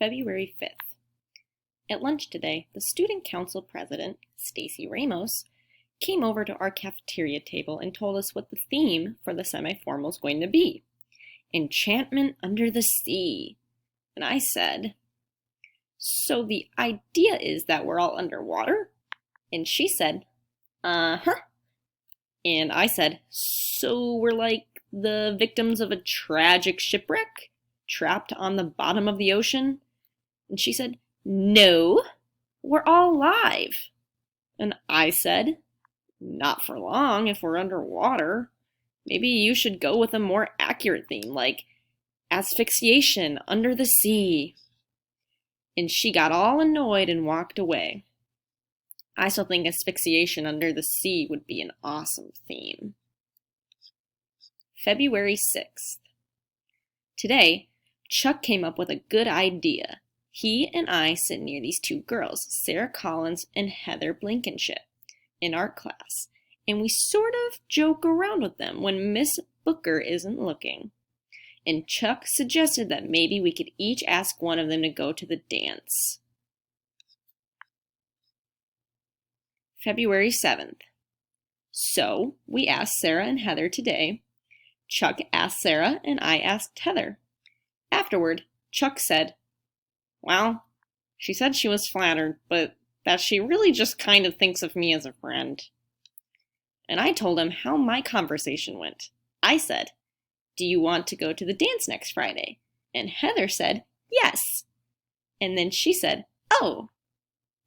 February 5th. At lunch today, the student council president, Stacy Ramos, came over to our cafeteria table and told us what the theme for the semi-formal is going to be. Enchantment under the sea. And I said, so the idea is that we're all underwater? And she said, uh-huh. And I said, so we're like the victims of a tragic shipwreck, trapped on the bottom of the ocean? And she said, no, we're all alive. And I said, not for long if we're underwater. Maybe you should go with a more accurate theme, like asphyxiation under the sea. And she got all annoyed and walked away. I still think asphyxiation under the sea would be an awesome theme. February 6th. Today, Chuck came up with a good idea. He and I sit near these two girls, Sarah Collins and Heather Blankenship, in art class, and we sort of joke around with them when Miss Booker isn't looking. And Chuck suggested that maybe we could each ask one of them to go to the dance. February 7th. So, we asked Sarah and Heather today. Chuck asked Sarah and I asked Heather. Afterward, Chuck said, well, she said she was flattered, but that she really just kind of thinks of me as a friend. And I told him how my conversation went. I said, do you want to go to the dance next Friday? And Heather said, yes. And then she said, oh,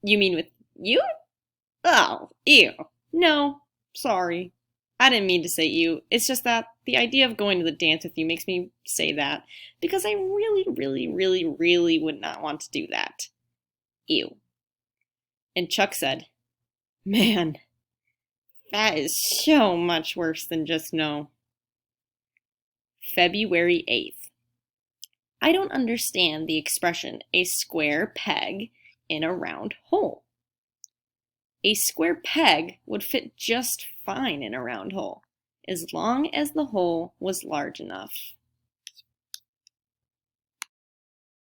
you mean with you? Oh, ew. No, sorry. I didn't mean to say ew. It's just that the idea of going to the dance with you makes me say that because I really would not want to do that. Ew. And Chuck said, man, that is so much worse than just no. February 8th. I don't understand the expression, a square peg in a round hole. A square peg would fit just fine in a round hole, as long as the hole was large enough.